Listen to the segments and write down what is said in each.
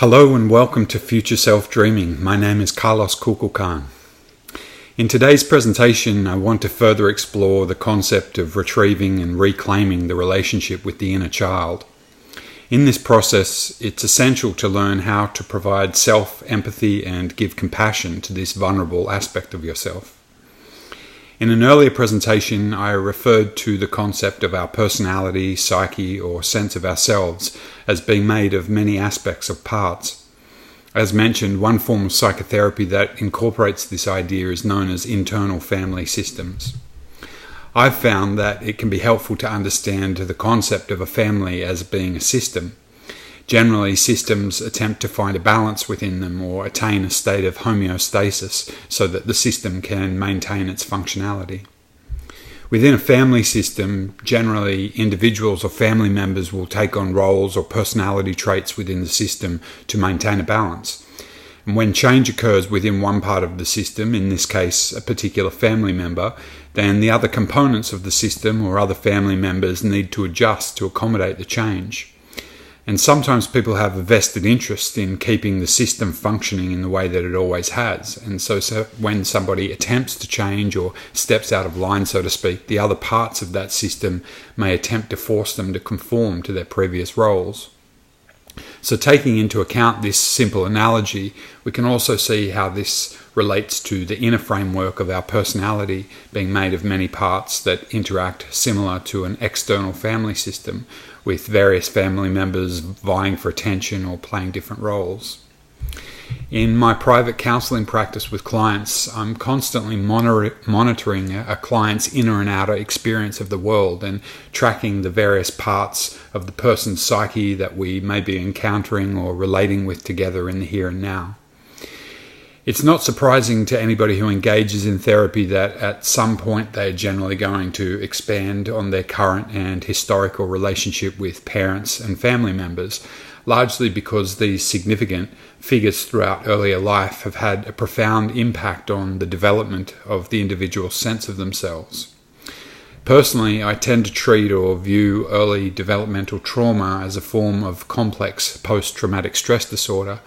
Hello and welcome to Future Self Dreaming. My name is Carlos Kukulkan. In today's presentation, I want to further explore the concept of retrieving and reclaiming the relationship with the inner child. In this process, it's essential to learn how to provide self-empathy and give compassion to this vulnerable aspect of yourself. In an earlier presentation, I referred to the concept of our personality, psyche, or sense of ourselves as being made of many aspects of parts. As mentioned, one form of psychotherapy that incorporates this idea is known as internal family systems. I've found that it can be helpful to understand the concept of a family as being a system. Generally, systems attempt to find a balance within them or attain a state of homeostasis so that the system can maintain its functionality. Within a family system, generally individuals or family members will take on roles or personality traits within the system to maintain a balance. And when change occurs within one part of the system, in this case a particular family member, then the other components of the system or other family members need to adjust to accommodate the change. And sometimes people have a vested interest in keeping the system functioning in the way that it always has. And so when somebody attempts to change or steps out of line, so to speak, the other parts of that system may attempt to force them to conform to their previous roles. So taking into account this simple analogy, we can also see how this relates to the inner framework of our personality being made of many parts that interact similar to an external family system, with various family members vying for attention or playing different roles. In my private counseling practice with clients, I'm constantly monitoring a client's inner and outer experience of the world and tracking the various parts of the person's psyche that we may be encountering or relating with together in the here and now. It's not surprising to anybody who engages in therapy that at some point they're generally going to expand on their current and historical relationship with parents and family members, largely because these significant figures throughout earlier life have had a profound impact on the development of the individual's sense of themselves. Personally, I tend to treat or view early developmental trauma as a form of complex post-traumatic stress disorder,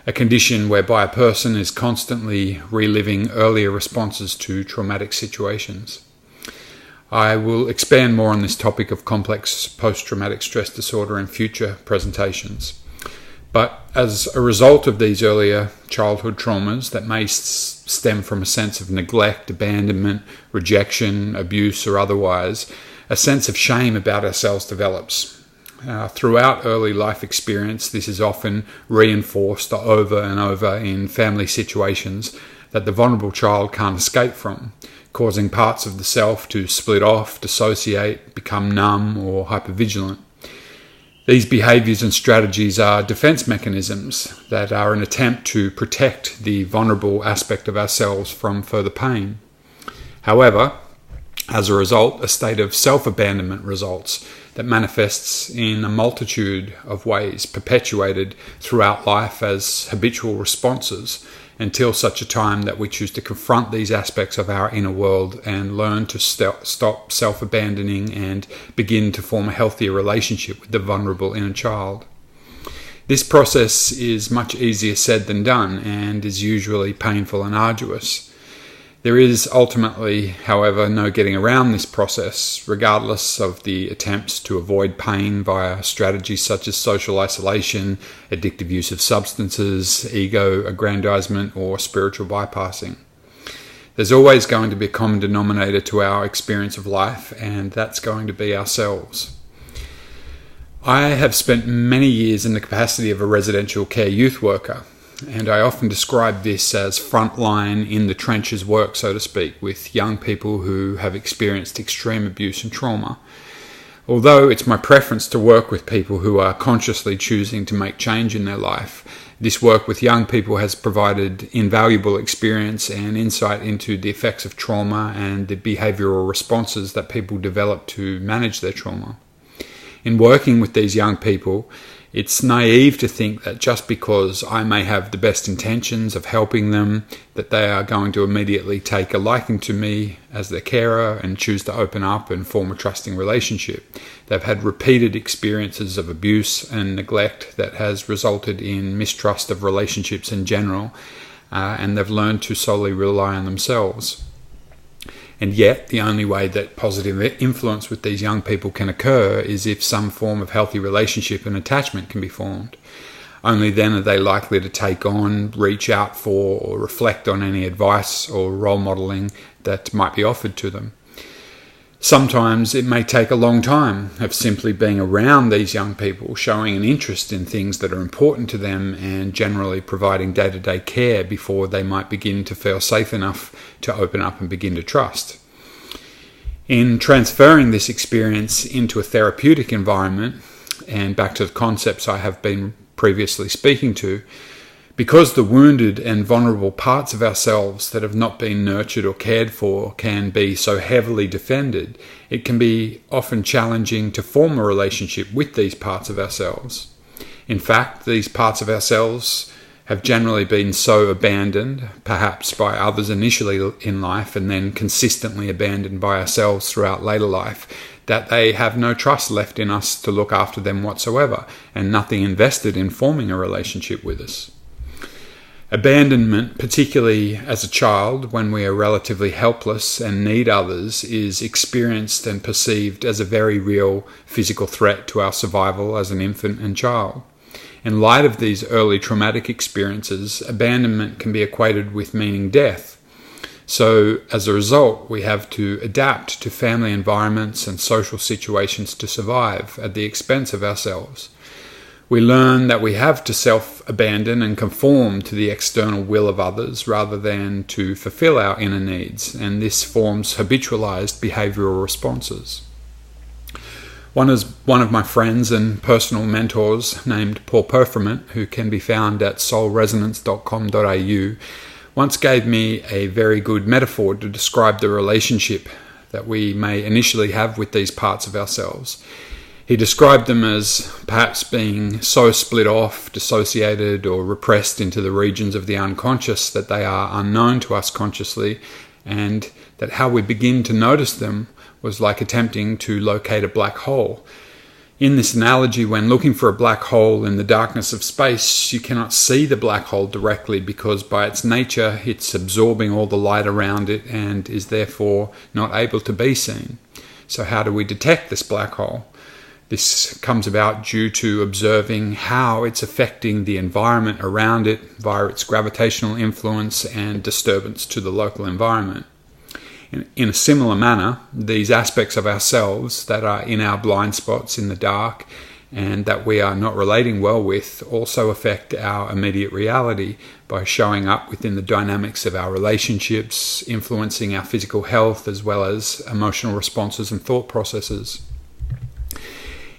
a condition whereby a person is constantly reliving earlier responses to traumatic situations. I will expand more on this topic of complex post-traumatic stress disorder in future presentations. But as a result of these earlier childhood traumas that may stem from a sense of neglect, abandonment, rejection, abuse, or otherwise, a sense of shame about ourselves develops. Throughout early life experience, this is often reinforced over and over in family situations that the vulnerable child can't escape from, causing parts of the self to split off, dissociate, become numb or hypervigilant. These behaviors and strategies are defense mechanisms that are an attempt to protect the vulnerable aspect of ourselves from further pain. However, as a result, a state of self-abandonment results that manifests in a multitude of ways, perpetuated throughout life as habitual responses until such a time that we choose to confront these aspects of our inner world and learn to stop self-abandoning and begin to form a healthier relationship with the vulnerable inner child. This process is much easier said than done and is usually painful and arduous. There is ultimately, however, no getting around this process, regardless of the attempts to avoid pain via strategies such as social isolation, addictive use of substances, ego aggrandizement, or spiritual bypassing. There's always going to be a common denominator to our experience of life, and that's going to be ourselves. I have spent many years in the capacity of a residential care youth worker, and I often describe this as frontline in the trenches work, so to speak, with young people who have experienced extreme abuse and trauma. Although it's my preference to work with people who are consciously choosing to make change in their life, this work with young people has provided invaluable experience and insight into the effects of trauma and the behavioral responses that people develop to manage their trauma. In working with these young people, It's naive to think that just because I may have the best intentions of helping them, that they are going to immediately take a liking to me as their carer and choose to open up and form a trusting relationship. They've had repeated experiences of abuse and neglect that has resulted in mistrust of relationships in general, and they've learned to solely rely on themselves. And yet, the only way that positive influence with these young people can occur is if some form of healthy relationship and attachment can be formed. Only then are they likely to take on, reach out for, or reflect on any advice or role modelling that might be offered to them. Sometimes it may take a long time of simply being around these young people, showing an interest in things that are important to them and generally providing day-to-day care before they might begin to feel safe enough to open up and begin to trust. In transferring this experience into a therapeutic environment, and back to the concepts I have been previously speaking to, because the wounded and vulnerable parts of ourselves that have not been nurtured or cared for can be so heavily defended, it can be often challenging to form a relationship with these parts of ourselves. In fact, these parts of ourselves have generally been so abandoned, perhaps by others initially in life and then consistently abandoned by ourselves throughout later life, that they have no trust left in us to look after them whatsoever, and nothing invested in forming a relationship with us. Abandonment, particularly as a child when we are relatively helpless and need others, is experienced and perceived as a very real physical threat to our survival as an infant and child. In light of these early traumatic experiences, abandonment can be equated with meaning death. So, as a result, we have to adapt to family environments and social situations to survive at the expense of ourselves. We learn that we have to self-abandon and conform to the external will of others rather than to fulfill our inner needs, and this forms habitualized behavioral responses. One of my friends and personal mentors named Paul Performant, who can be found at soulresonance.com.au, once gave me a very good metaphor to describe the relationship that we may initially have with these parts of ourselves. He described them as perhaps being so split off, dissociated, or repressed into the regions of the unconscious that they are unknown to us consciously, and that how we begin to notice them was like attempting to locate a black hole. In this analogy, when looking for a black hole in the darkness of space, you cannot see the black hole directly because by its nature it's absorbing all the light around it and is therefore not able to be seen. So how do we detect this black hole? This comes about due to observing how it's affecting the environment around it via its gravitational influence and disturbance to the local environment. In a similar manner, these aspects of ourselves that are in our blind spots in the dark and that we are not relating well with also affect our immediate reality by showing up within the dynamics of our relationships, influencing our physical health as well as emotional responses and thought processes.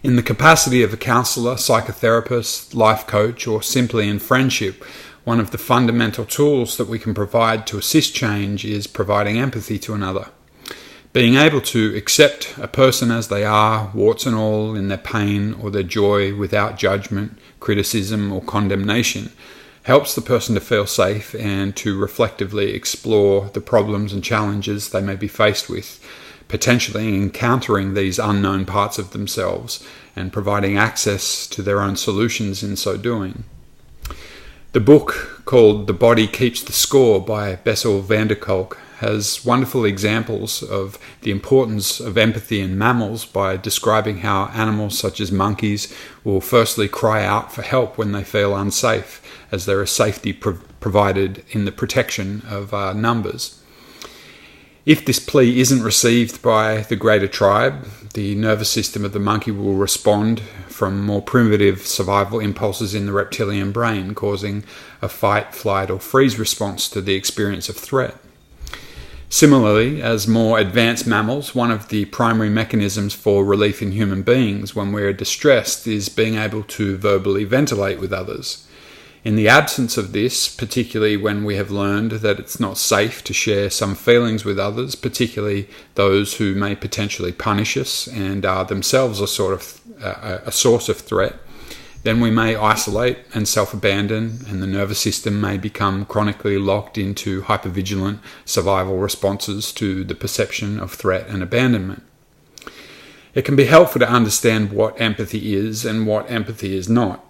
In the capacity of a counsellor, psychotherapist, life coach, or simply in friendship, one of the fundamental tools that we can provide to assist change is providing empathy to another. Being able to accept a person as they are, warts and all, in their pain or their joy without judgment, criticism, or condemnation, helps the person to feel safe and to reflectively explore the problems and challenges they may be faced with, potentially encountering these unknown parts of themselves and providing access to their own solutions in so doing. The book called The Body Keeps the Score by Bessel van der Kolk has wonderful examples of the importance of empathy in mammals by describing how animals such as monkeys will firstly cry out for help when they feel unsafe, as there is safety provided in the protection of numbers. If this plea isn't received by the greater tribe, the nervous system of the monkey will respond from more primitive survival impulses in the reptilian brain, causing a fight, flight, or freeze response to the experience of threat. Similarly, as more advanced mammals, one of the primary mechanisms for relief in human beings when we're distressed is being able to verbally ventilate with others. In the absence of this, particularly when we have learned that it's not safe to share some feelings with others, particularly those who may potentially punish us and are themselves a source of threat, then we may isolate and self-abandon, and the nervous system may become chronically locked into hypervigilant survival responses to the perception of threat and abandonment. It can be helpful to understand what empathy is and what empathy is not.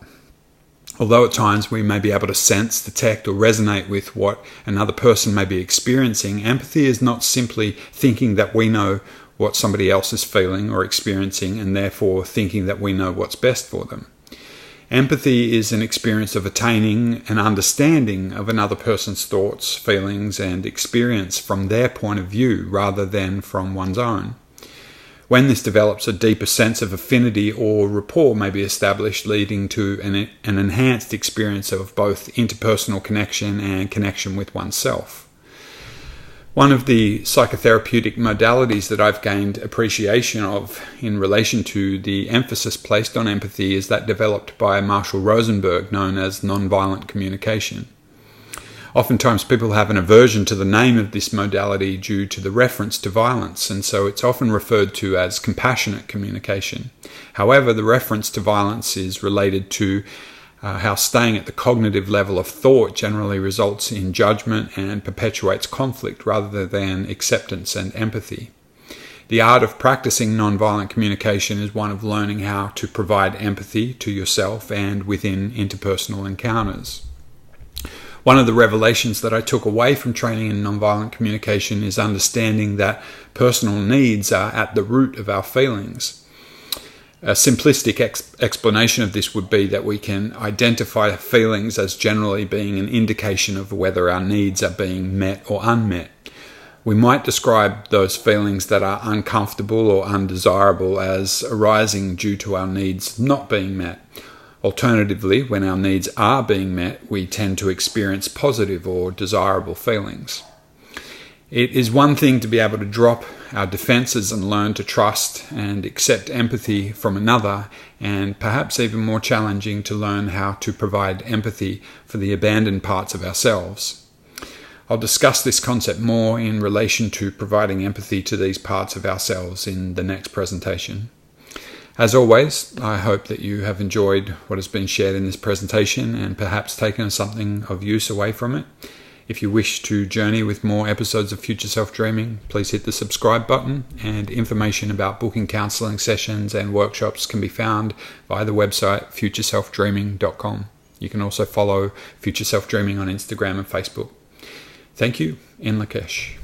Although at times we may be able to sense, detect, or resonate with what another person may be experiencing, empathy is not simply thinking that we know what somebody else is feeling or experiencing and therefore thinking that we know what's best for them. Empathy is an experience of attaining an understanding of another person's thoughts, feelings, and experience from their point of view rather than from one's own. When this develops, a deeper sense of affinity or rapport may be established, leading to an enhanced experience of both interpersonal connection and connection with oneself. One of the psychotherapeutic modalities that I've gained appreciation of in relation to the emphasis placed on empathy is that developed by Marshall Rosenberg, known as nonviolent communication. Oftentimes people have an aversion to the name of this modality due to the reference to violence, and so it's often referred to as compassionate communication. However, the reference to violence is related to how staying at the cognitive level of thought generally results in judgment and perpetuates conflict rather than acceptance and empathy. The art of practicing nonviolent communication is one of learning how to provide empathy to yourself and within interpersonal encounters. One of the revelations that I took away from training in nonviolent communication is understanding that personal needs are at the root of our feelings. A simplistic explanation of this would be that we can identify feelings as generally being an indication of whether our needs are being met or unmet. We might describe those feelings that are uncomfortable or undesirable as arising due to our needs not being met. Alternatively, when our needs are being met, we tend to experience positive or desirable feelings. It is one thing to be able to drop our defenses and learn to trust and accept empathy from another, and perhaps even more challenging to learn how to provide empathy for the abandoned parts of ourselves. I'll discuss this concept more in relation to providing empathy to these parts of ourselves in the next presentation. As always, I hope that you have enjoyed what has been shared in this presentation and perhaps taken something of use away from it. If you wish to journey with more episodes of Future Self Dreaming, please hit the subscribe button, and information about booking counselling sessions and workshops can be found via the website futureselfdreaming.com. You can also follow Future Self Dreaming on Instagram and Facebook. Thank you, in Lakesh.